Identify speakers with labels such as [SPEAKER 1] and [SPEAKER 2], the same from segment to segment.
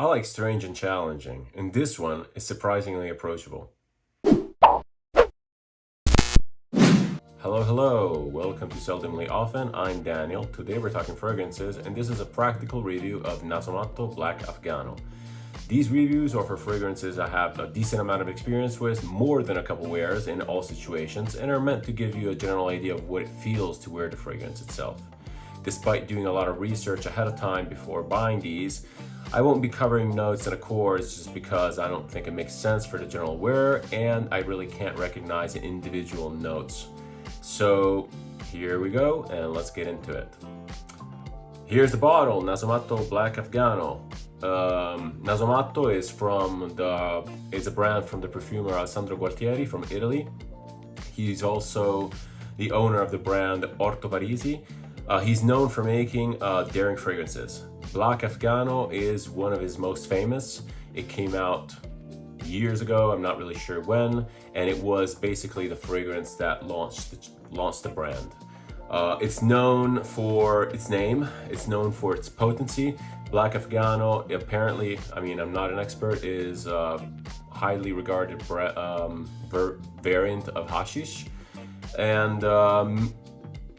[SPEAKER 1] I like strange and challenging, and this one is surprisingly approachable. Hello, hello! Welcome to Seldomly Often. I'm Daniel. Today we're talking fragrances, and this is a practical review of Nasomatto Black Afgano. These reviews are for fragrances I have a decent amount of experience with, more than a couple wears in all situations, and are meant to give you a general idea of what it feels to wear the fragrance itself. Despite doing a lot of research ahead of time before buying these, I won't be covering notes and accords just because I don't think it makes sense for the general wearer, and I really can't recognize individual notes. So here we go, and let's get into it. Here's the bottle, Nasomatto Black Afgano. Nasomatto is a brand from the perfumer Alessandro Gualtieri from Italy. He's also the owner of the brand Orto Parisi. He's known for making daring fragrances. Black Afgano is one of his most famous. It came out years ago, I'm not really sure when, and it was basically the fragrance that launched the brand. It's known for its name, it's known for its potency. Black Afgano, apparently, I'm not an expert, is a highly regarded variant of hashish. And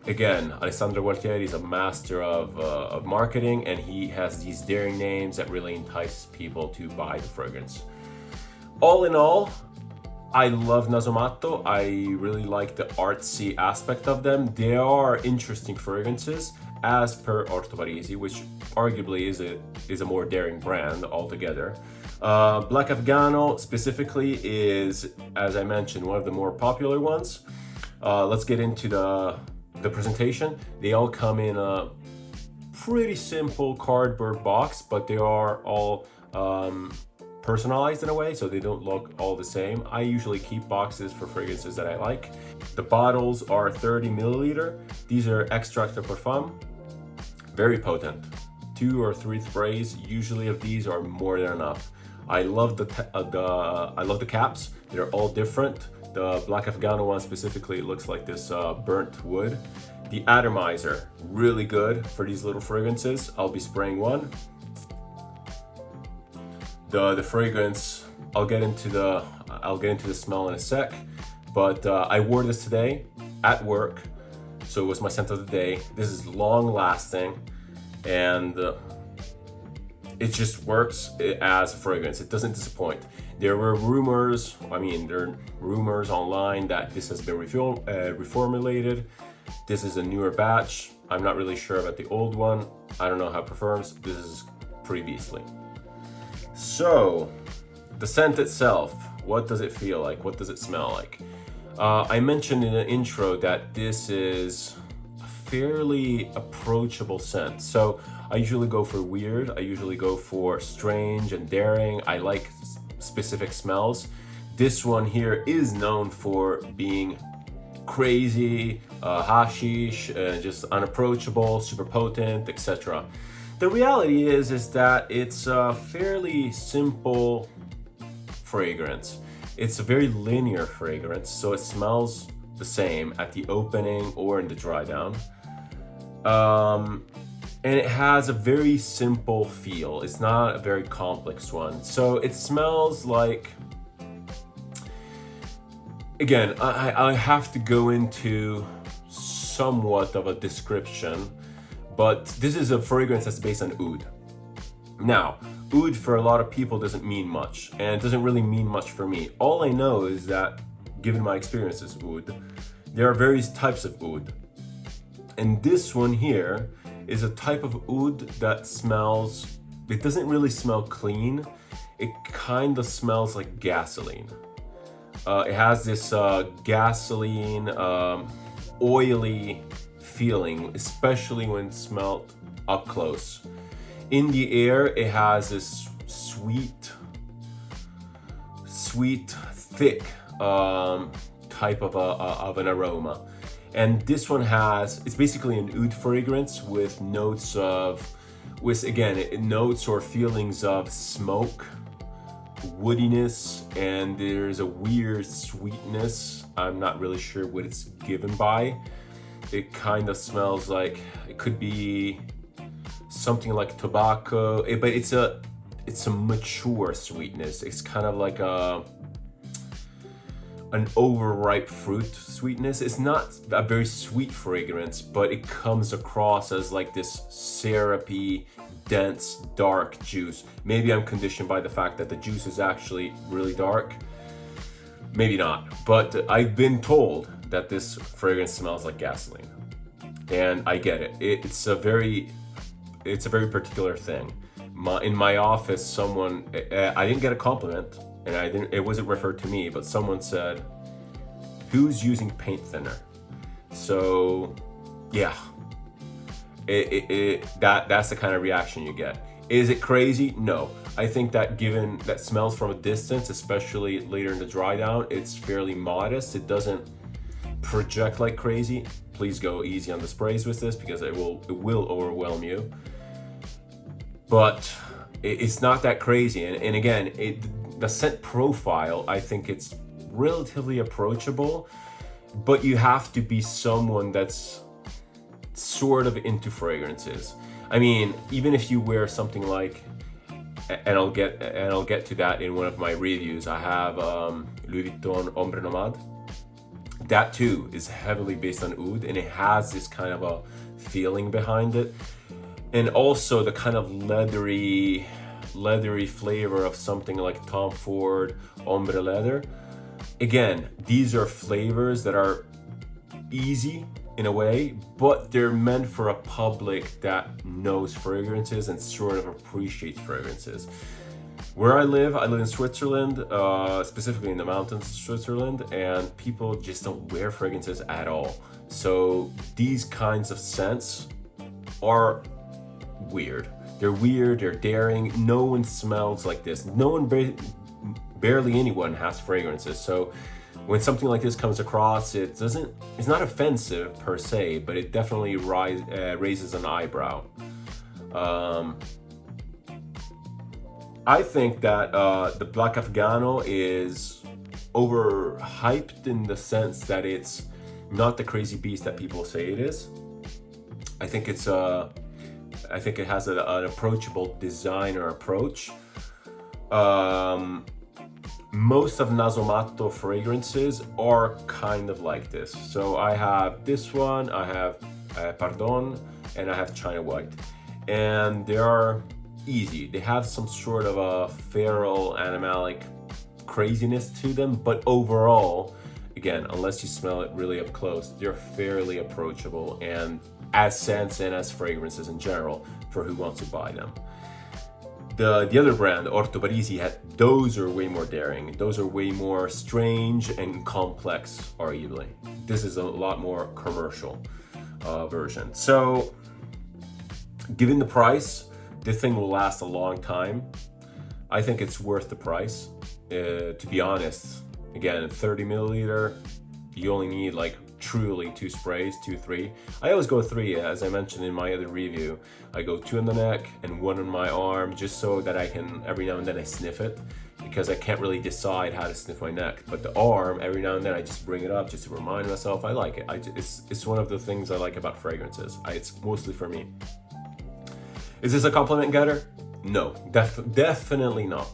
[SPEAKER 1] again, Alessandro Gualtieri is a master of marketing, and he has these daring names that really entice people to buy the fragrance. All in all, I love Nasomatto. I really like the artsy aspect of them. They are interesting fragrances, as per Orto Parisi, which arguably is a more daring brand altogether. Black Afgano specifically is, as I mentioned, one of the more popular ones. Let's get into the presentation. They all come in a pretty simple cardboard box, but they are all personalized in a way, so they don't look all the same. I usually keep boxes for fragrances that I like. The bottles are 30 milliliter. These are extract de parfum, very potent. 2 or 3 sprays usually of these are more than enough. I love the caps. They're all different. The Black Afgano one specifically looks like this burnt wood. The atomizer, really good for these little fragrances. I'll be spraying one. The fragrance, I'll get into the smell in a sec, but I wore this today at work, so it was my scent of the day. This is long lasting, and it just works as a fragrance. It doesn't disappoint. There are rumors online that this has been reformulated. This is a newer batch. I'm not really sure about the old one. I don't know how it performs. This is pretty beastly. So, the scent itself, what does it feel like? What does it smell like? I mentioned in the intro that this is a fairly approachable scent. So, I usually go for weird, I usually go for strange and daring. I like specific smells. This one here is known for being crazy, hashish, just unapproachable, super potent, etc. The reality is that it's a fairly simple fragrance. It's a very linear fragrance, so it smells the same at the opening or in the dry down. And it has a very simple feel. It's not a very complex one. So it smells like, again, I have to go into somewhat of a description, but this is a fragrance that's based on oud. Now, oud for a lot of people doesn't mean much, and it doesn't really mean much for me. All I know is that, given my experience with oud, there are various types of oud. And this one here is a type of oud that smells, it doesn't really smell clean. It kind of smells like gasoline. It has this gasoline, oily feeling, especially when smelled up close. In the air, it has this sweet, thick type of an aroma. And this one it's basically an oud fragrance with notes or feelings of smoke, woodiness, and there's a weird sweetness. I'm not really sure what it's given by. It kind of smells like, it could be something like tobacco, but it's a mature sweetness. It's kind of like an overripe fruit sweetness. It's not a very sweet fragrance, but it comes across as like this syrupy, dense, dark juice. Maybe I'm conditioned by the fact that the juice is actually really dark. Maybe not, but I've been told that this fragrance smells like gasoline, and I get it. It's a very particular thing. In my office, someone, I didn't get a compliment, and it wasn't referred to me, but someone said, "Who's using paint thinner?" So, yeah, that's the kind of reaction you get. Is it crazy? No. I think that given that smells from a distance, especially later in the dry down, it's fairly modest. It doesn't project like crazy. Please go easy on the sprays with this because it will overwhelm you. But it's not that crazy. And again, the scent profile, I think it's relatively approachable, but you have to be someone that's sort of into fragrances. I mean, even if you wear something like, and I'll get to that in one of my reviews. I have Louis Vuitton Ombre Nomade. That too is heavily based on oud, and it has this kind of a feeling behind it, and also the kind of leathery flavor of something like Tom Ford Ombre Leather. Again, these are flavors that are easy in a way, but they're meant for a public that knows fragrances and sort of appreciates fragrances. Where I live in Switzerland, specifically in the mountains of Switzerland, and people just don't wear fragrances at all. So these kinds of scents are weird. They're weird, they're daring. No one smells like this. Barely anyone has fragrances. So when something like this comes across, it's not offensive per se, but it definitely raises an eyebrow. I think that the Black Afgano is overhyped in the sense that it's not the crazy beast that people say it is. I think it has an approachable designer approach. Most of Nasomatto fragrances are kind of like this. So I have this one, I have Pardon, and I have China White. And they are easy. They have some sort of a feral, animalic craziness to them, but overall, again, unless you smell it really up close, they're fairly approachable and as scents and as fragrances in general for who wants to buy them. The other brand, Orto Parisi, those are way more daring. Those are way more strange and complex, arguably. This is a lot more commercial version. So, given the price, this thing will last a long time. I think it's worth the price. To be honest, again, 30 milliliter, you only need like truly 2 sprays, 2, 3. I always go 3, as I mentioned in my other review. I go 2 on the neck and 1 on my arm, just so that I can, every now and then I sniff it, because I can't really decide how to sniff my neck. But the arm, every now and then I just bring it up just to remind myself I like it. It's one of the things I like about fragrances. It's mostly for me. Is this a compliment getter? No, definitely not.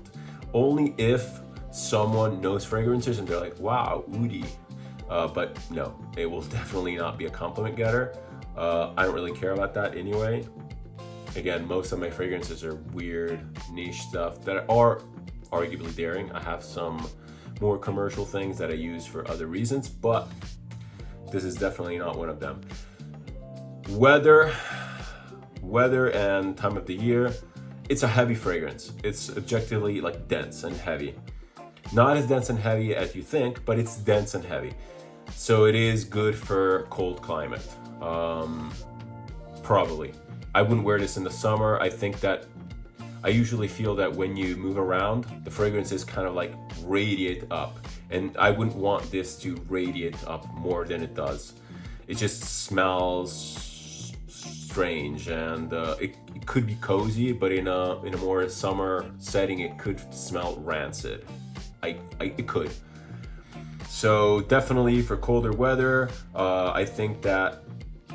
[SPEAKER 1] Only if someone knows fragrances and they're like, wow, oudi. But no, it will definitely not be a compliment getter. I don't really care about that anyway. Again, most of my fragrances are weird, niche stuff that are arguably daring. I have some more commercial things that I use for other reasons, but this is definitely not one of them. Weather and time of the year, it's a heavy fragrance. It's objectively like dense and heavy. Not as dense and heavy as you think, but it's dense and heavy. So it is good for cold climate. Probably. I wouldn't wear this in the summer. I think that I usually feel that when you move around, the fragrances kind of like radiate up. And I wouldn't want this to radiate up more than it does. It just smells strange, and it could be cozy, but in a more summer setting, it could smell rancid. It could. So definitely for colder weather, I think that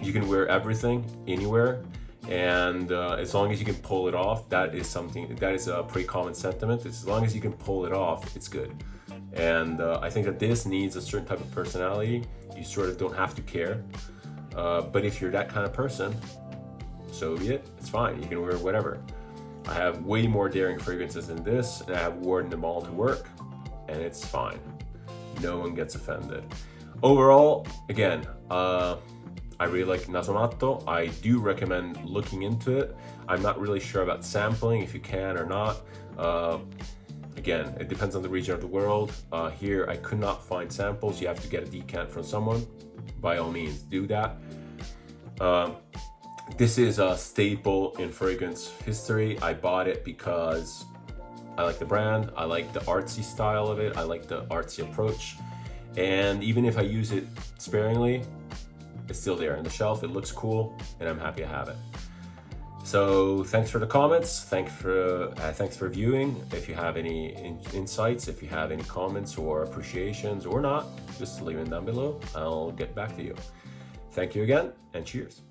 [SPEAKER 1] you can wear everything anywhere. And as long as you can pull it off, that is a pretty common sentiment. As long as you can pull it off, it's good. And I think that this needs a certain type of personality. You sort of don't have to care. But if you're that kind of person, so be it. It's fine. You can wear whatever. I have way more daring fragrances than this, and I have worn them all to work, and it's fine. No one gets offended. Overall, again, I really like Nasomatto. I do recommend looking into it. I'm not really sure about sampling, if you can or not. Again, it depends on the region of the world. Here, I could not find samples. You have to get a decant from someone. By all means, do that. This is a staple in fragrance history. I bought it because I like the brand. I like the artsy style of it. I like the artsy approach. And even if I use it sparingly, it's still there on the shelf. It looks cool, and I'm happy to have it. So thanks for the comments. Thanks for viewing. If you have any insights, if you have any comments or appreciations or not, just leave them down below. I'll get back to you. Thank you again, and cheers.